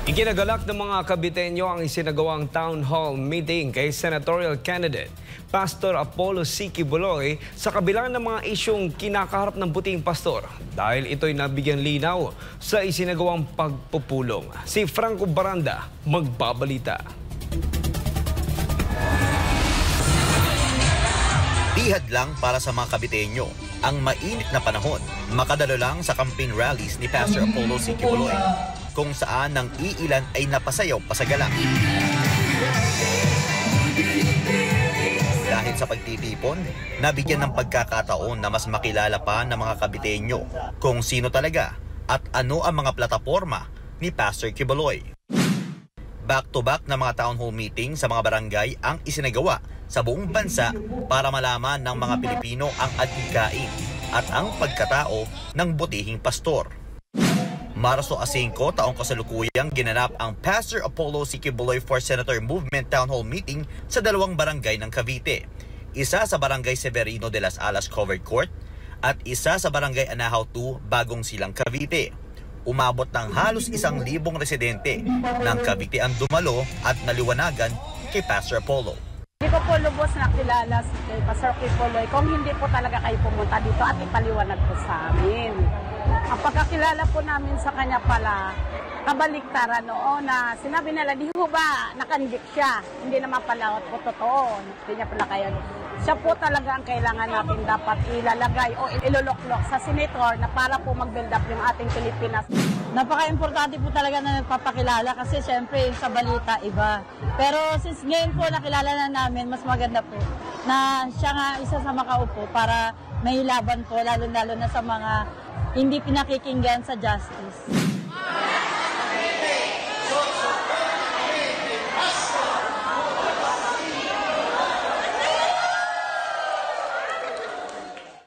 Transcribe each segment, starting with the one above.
Ikinagalak ng mga Caviteño ang isinagawang town hall meeting kay senatorial candidate Pastor Apollo C. Quiboloy sa kabila ng mga isyong kinakaharap ng buting pastor dahil ito'y nabigyan linaw sa isinagawang pagpupulong. Si Franco Baranda magbabalita. Bihad lang para sa mga Caviteño ang mainit na panahon. Makadalo lang sa campaign rallies ni Pastor Apollo C. Quiboloy, kung saan ng iilan ay napasayaw pa sa gala. Dahil sa pagtitipon, nabigyan ng pagkakataon na mas makilala pa ng mga Caviteño kung sino talaga at ano ang mga plataforma ni Pastor Quiboloy. Back-to-back na mga town hall meeting sa mga barangay ang isinagawa sa buong bansa para malaman ng mga Pilipino ang adhikain at ang pagkatao ng butihing pastor. Marso 5, taong kasalukuyang ginanap ang Pastor Apollo C. Quiboloy for Senator Movement Town Hall Meeting sa dalawang barangay ng Cavite. Isa sa Barangay Severino de las Alas Covered Court at isa sa Barangay Anahaw 2, Bagong Silang, Cavite. Umabot ng halos 1,000 residente ng Cavite ang dumalo at naliwanagan kay Pastor Apollo. Hindi ko po lubos na kilala si Pastor Quiboloy kung hindi po talaga kayo pumunta dito at ipaliwanag po sa amin. Ang pagkakilala po namin sa kanya pala, kabaliktaran noon na sinabi nila, di ho ba nakandik siya? Hindi naman pala po totoo. Hindi niya pala kaya. Siya po talaga ang kailangan natin dapat ilalagay o iluluklok sa senator na para po mag-build up yung ating Pilipinas. Napaka-importante po talaga na nagpapakilala kasi syempre sa balita iba. Pero since ngayon po nakilala na namin, mas maganda po na siya nga isa sa makaupo para may laban po lalo-lalo na sa mga hindi pinakikinggan sa justice.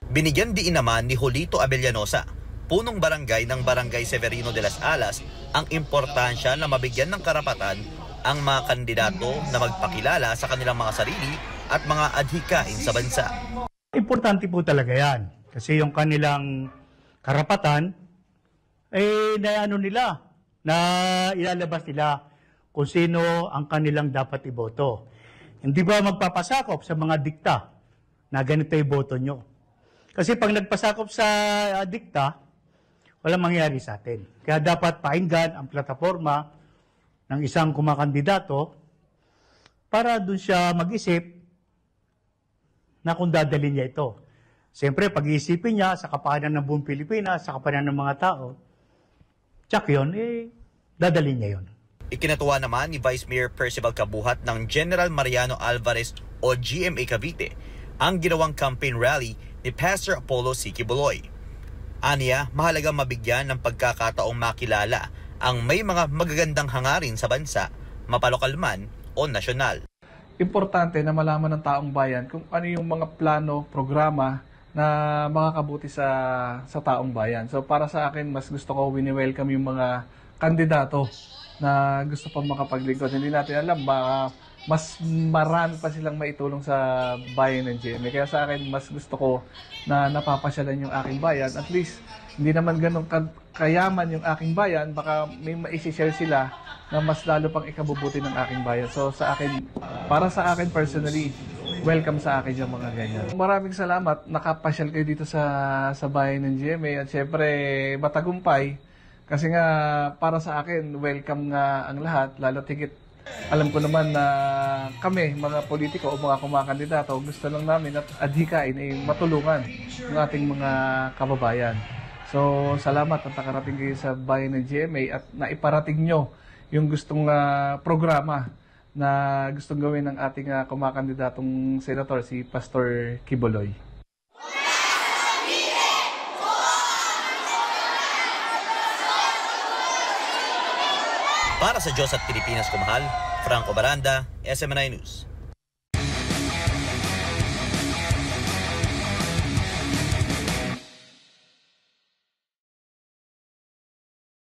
Binigyan diin naman ni Julito Abellanosa, punong barangay ng Barangay Severino de las Alas, ang importansya na mabigyan ng karapatan ang mga kandidato na magpakilala sa kanilang mga sarili at mga adhikain sa bansa. Importante po talaga yan kasi yung kanilang karapatan na ilalabas nila kung sino ang kanilang dapat iboto. Hindi ba magpapasakop sa mga dikta na ganito yung boto nyo? Kasi pag nagpasakop sa dikta, walang mangyayari sa atin. Kaya dapat pakinggan ang plataforma ng isang kumakandidato para dun siya mag-isip na kung dadalhin niya ito. Siyempre, pag-iisipin niya sa kapakanan ng buong Pilipinas, sa kapakanan ng mga tao, tsak yun, dadalhin niya yun. Ikinatuwa naman ni Vice Mayor Percival Cabuhat ng General Mariano Alvarez o GMA Cavite ang ginawang campaign rally ni Pastor Apollo C. Quiboloy. Aniya, mahalagang mabigyan ng pagkakataong makilala ang may mga magagandang hangarin sa bansa, mapalokal man o nasyonal. Importante na malaman ng taong bayan kung ano yung mga plano, programa na makakabuti sa taong bayan. So para sa akin, mas gusto ko wini-welcome yung mga kandidato na gusto pang makapaglingkod. Hindi natin alam, baka mas marami pa silang maitulong sa bayan ng GMA. Kaya sa akin, mas gusto ko na napapasyalan yung aking bayan. At least, hindi naman ganun kayaman yung aking bayan, baka may maisishare sila na mas lalo pang ikabubuti ng aking bayan. So sa akin, para sa akin personally, welcome sa akin yung mga ganyan. Maraming salamat, nakapasyal kayo dito sa bayan ng GMA. At syempre, matagumpay. Kasi nga, para sa akin, welcome nga ang lahat, lalo tigit. Alam ko naman na kami, mga politiko o mga kumakandidato, gusto lang namin at adhikain ay matulungan ng ating mga kababayan. So, salamat at nakarating kayo sa bayan ng GMA at naiparating nyo yung gustong programa na gustong gawin ng ating kumakandidatong senator, si Pastor Quiboloy. Para sa Diyos at Pilipinas kumahal, Franco Baranda, SMNI News.